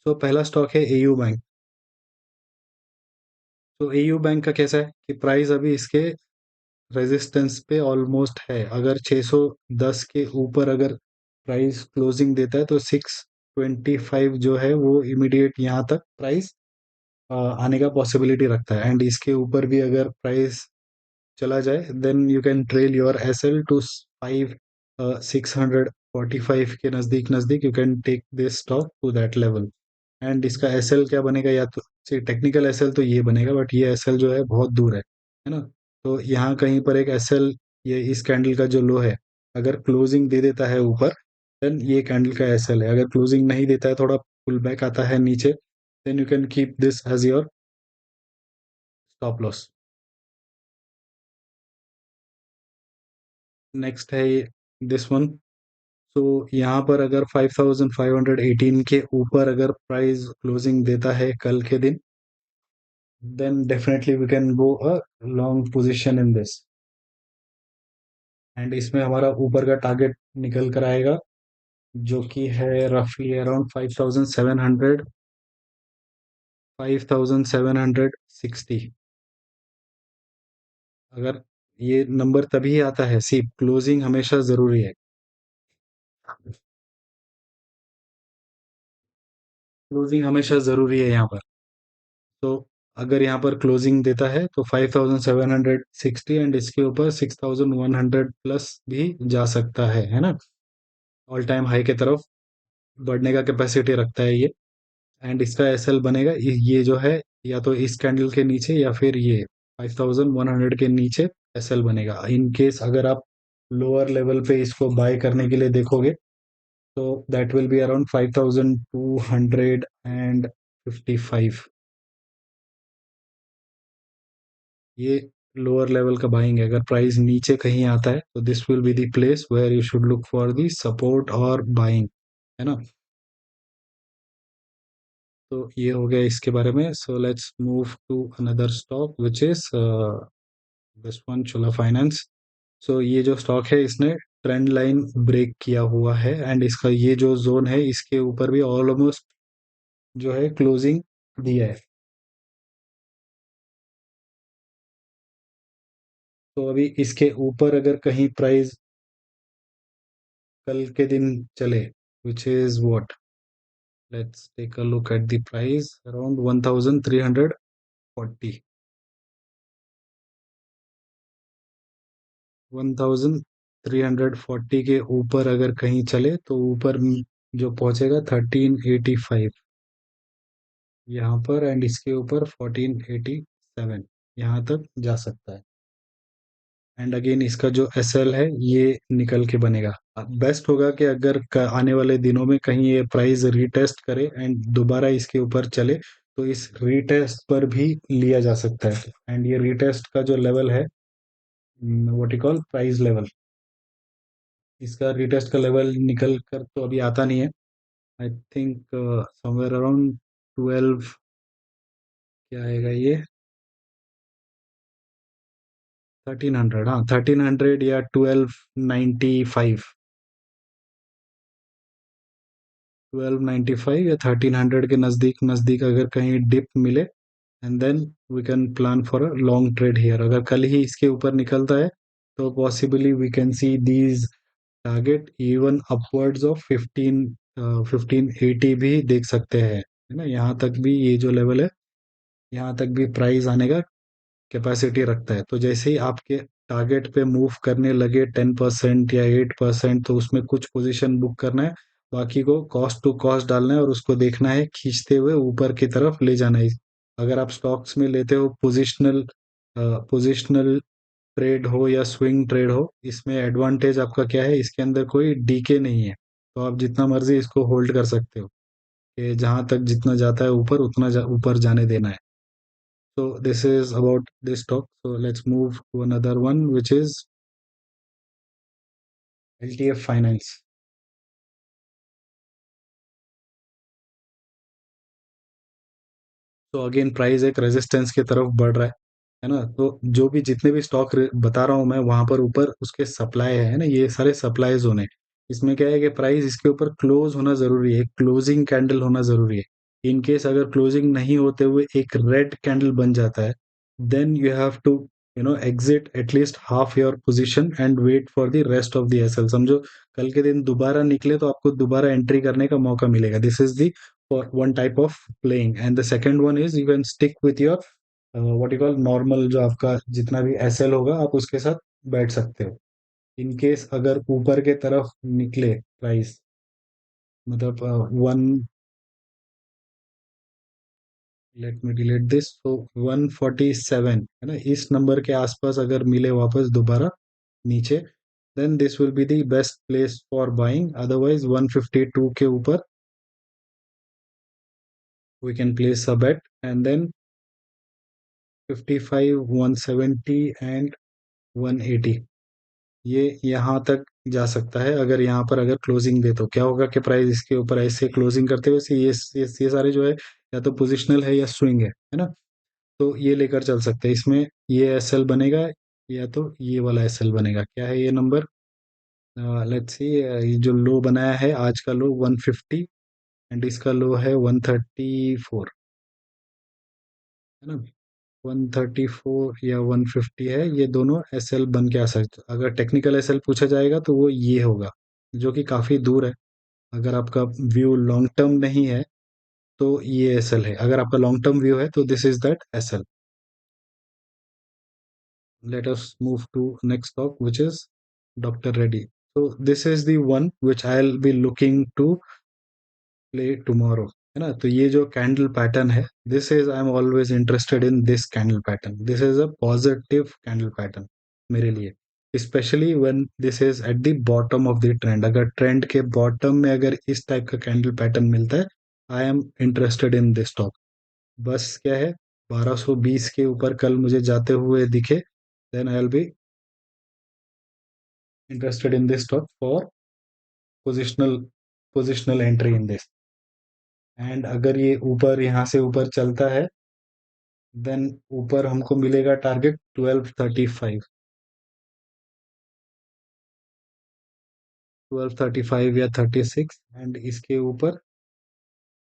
सो पहला स्टॉक है AU bank. तो एयू बैंक का कैसा है कि प्राइस अभी इसके रेजिस्टेंस पे ऑलमोस्ट है। अगर 610 के ऊपर अगर प्राइस क्लोजिंग देता है तो 625 जो है वो इमीडिएट यहाँ तक प्राइस आने का पॉसिबिलिटी रखता है। एंड इसके ऊपर भी अगर प्राइस चला जाए then you can trail your S L to 645 के नज़दीक नज़दीक you can take this stock to that level. And इसका एस एल क्या बनेगा, या तो टेक्निकल एस एल तो ये बनेगा, बट ये एस एल जो है बहुत दूर है ना। तो यहाँ कहीं पर एक एस एल, ये इस कैंडल का जो लो है, अगर क्लोजिंग दे देता है ऊपर देन ये कैंडल का एस एल है। अगर क्लोजिंग नहीं देता है, थोड़ा पुल बैक आता है नीचे, then you can keep this as your stop loss. Next है ये दिस वन। सो यहाँ पर अगर 5518 के ऊपर अगर प्राइस क्लोजिंग देता है कल के दिन, then definitely we can go a long position in this. And इसमें हमारा ऊपर का टारगेट निकल कर आएगा जो कि है रफली अराउंड 5700, 5760। अगर ये नंबर तभी आता है, सी क्लोजिंग हमेशा जरूरी है। क्लोजिंग हमेशा जरूरी है यहाँ पर। तो अगर यहाँ पर क्लोजिंग देता है तो 5760 एंड इसके ऊपर 6100 प्लस भी जा सकता है ना। ऑल टाइम हाई की तरफ बढ़ने का कैपेसिटी रखता है ये। एंड इसका एसएल बनेगा ये जो है, या तो इस कैंडल के नीचे या फिर ये 5100 के नीचे एसएल बनेगा। इन केस अगर आप लोअर लेवल पे इसको बाय करने के लिए देखोगे तो दैट विल बी अराउंड 5255। ये लोअर लेवल का बाइंग है। अगर प्राइस नीचे कहीं आता है तो this will be the place where you should look for the support और बाइंग, है ना। तो ये हो गया इसके बारे में। So let's move to another stock which is this one, Chola Finance. So ये जो स्टॉक है इसने ट्रेंड लाइन ब्रेक किया हुआ है एंड इसका ये जो जोन है इसके ऊपर भी ऑलमोस्ट जो है क्लोजिंग दिया है। तो अभी इसके ऊपर अगर कहीं प्राइस कल के दिन चले, which is what, let's take a look at the price around 1340, 1340 के ऊपर अगर कहीं चले तो ऊपर जो पहुंचेगा 1385 यहाँ पर, एंड इसके ऊपर 1487 यहाँ तक जा सकता है। एंड अगेन इसका जो एस एल है ये निकल के बनेगा। बेस्ट होगा कि अगर आने वाले दिनों में कहीं ये प्राइस रीटेस्ट करे एंड दोबारा इसके ऊपर चले तो इस रीटेस्ट पर भी लिया जा सकता है। एंड ये रीटेस्ट का जो लेवल है, what you call price level, इसका रीटेस्ट का लेवल निकल कर तो अभी आता नहीं है। आई थिंक समवेयर अराउंड 12, क्या आएगा ये, 1300, हाँ 1300 या 1295, 1295 या 1300 के नज़दीक नज़दीक अगर कहीं डिप मिले and then we can plan for a long trade here. अगर कल ही इसके ऊपर निकलता है तो possibly we can see these target even upwards of 1580 भी देख सकते हैं, है ना। यहाँ तक भी ये जो लेवल है यहाँ तक भी प्राइस आने का कैपेसिटी रखता है। तो जैसे ही आपके टारगेट पे मूव करने लगे 10% या 8%, तो उसमें कुछ पोजीशन बुक करना है, बाकी को कॉस्ट टू कॉस्ट डालना है और उसको देखना है खींचते हुए ऊपर की तरफ ले जाना है। अगर आप स्टॉक्स में लेते हो पोजिशनल, पोजिशनल ट्रेड हो या स्विंग ट्रेड हो, इसमें एडवांटेज आपका क्या है, इसके अंदर कोई डीके नहीं है। तो आप जितना मर्जी इसको होल्ड कर सकते हो कि जहां तक जितना जाता है ऊपर उतना ऊपर जाने देना है। So this is about this talk. So let's move to another one, which is LTF Finance. तो अगेन प्राइस एक रेजिस्टेंस की तरफ बढ़ रहा है ना। तो जो भी जितने भी स्टॉक बता रहा हूँ मैं, वहां पर ऊपर उसके सप्लाई है ना, ये सारे सप्लाई जोन है। इसमें क्या है कि प्राइस इसके ऊपर क्लोज होना जरूरी है, क्लोजिंग कैंडल होना जरूरी है। इन केस अगर क्लोजिंग नहीं होते हुए एक रेड कैंडल बन जाता है, then you have to exit at least half your position and wait for the rest of the SL. समझो कल के दिन दोबारा निकले तो आपको दोबारा एंट्री करने का मौका मिलेगा। This is the for one type of playing, and the second one is you can stick with your what you call normal, जो आपका जितना भी एसएल होगा आप उसके साथ बैठ सकते हो। इन केस अगर ऊपर के तरफ निकले प्राइस, मतलब one, let me delete this, तो 147 है ना, इस नंबर के आसपास अगर मिले वापस दोबारा नीचे, then this will be the best place for buying. Otherwise 152 के ऊपर we can place a bet, and then 55, 170 and 180, ये यहाँ तक जा सकता है। अगर यहाँ पर अगर क्लोजिंग दे तो क्या होगा कि प्राइस इसके ऊपर ऐसे क्लोजिंग करते हुए ये सारे जो है या तो पोजिशनल है या स्विंग है ना, तो ये लेकर चल सकते हैं। इसमें ये एस एल बनेगा या तो ये वाला एस एल बनेगा। क्या है ये नंबर? लेट्स सी, ये जो लो बनाया है आज का लो 150 एंड इसका लो है 134, है ना। 134 या 150 है, ये दोनों एस एल बन के आ सकते। अगर टेक्निकल एस एल पूछा जाएगा तो वो ये होगा, जो कि काफ़ी दूर है। अगर आपका व्यू लॉन्ग टर्म नहीं है तो ये एस एल है, अगर आपका लॉन्ग टर्म व्यू है तो this is that S L. Let us move to next talk, which is Dr. Reddy. So this is the one which I'll be looking to play tomorrow, है ना। तो ये जो कैंडल पैटर्न है, this is I am always interested in this candle pattern. This is a positive candle pattern मेरे लिए, specially when this is at the bottom of the trend. अगर trend के बॉटम में अगर इस टाइप का candle pattern मिलता है, आई am interested in this stock. बस क्या है, 1220 के ऊपर कल मुझे जाते हुए दिखे, then I'll be interested in this stock for positional positional entry in this। And अगर ये ऊपर यहाँ से ऊपर चलता है, देन ऊपर हमको मिलेगा टारगेट 1235, 1235 या 36, एंड इसके ऊपर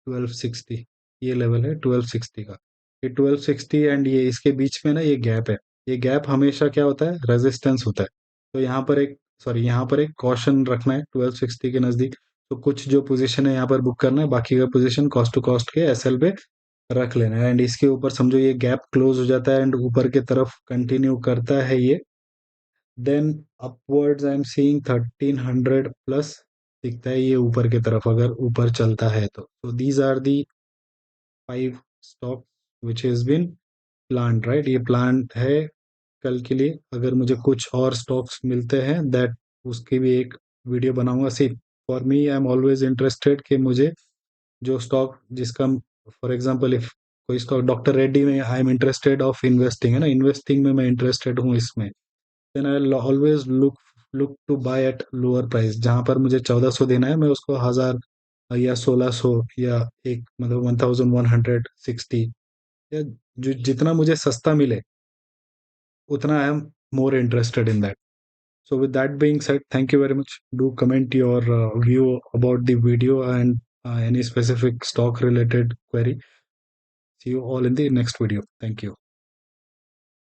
1260, ये लेवल है 1260 का। ये 1260 एंड ये इसके बीच में ना ये गैप है, ये गैप हमेशा क्या होता है, रेजिस्टेंस होता है। तो यहाँ पर एक, सॉरी यहाँ पर एक कॉशन रखना है 1260 के नज़दीक। तो कुछ जो पोजीशन है यहाँ पर बुक करना है, बाकी का पोजीशन कॉस्ट टू कॉस्ट के एसएल पे रख लेना है। एंड इसके ऊपर समझो ये गैप क्लोज हो जाता है एंड ऊपर के तरफ कंटिन्यू करता है ये, then upwards I am seeing 1300 plus दिखता है ये ऊपर की तरफ, अगर ऊपर चलता है तो these are the 5 stock which is been planned, right. ये प्लान है कल के लिए। अगर मुझे कुछ और स्टॉक्स मिलते हैं दैट, उसकी भी एक वीडियो बनाऊंगा। See for me I am always interested कि मुझे जो स्टॉक जिसका, फॉर एग्जांपल इफ कोई स्टॉक डॉक्टर रेड्डी में I am interested of investing, है ना, इन्वेस्टिंग में मैं इंटरेस्टेड हूँ इसमें, then I always look to buy at lower price. जहां पर मुझे 1400 देना है, मैं उसको 1000 या 1600 या एक मतलब 1160, या जो जितना मुझे सस्ता मिले उतना I am more interested in that. So with that being said, thank you very much. Do comment your view about the video and any specific stock related query. See you all in the next video. Thank you.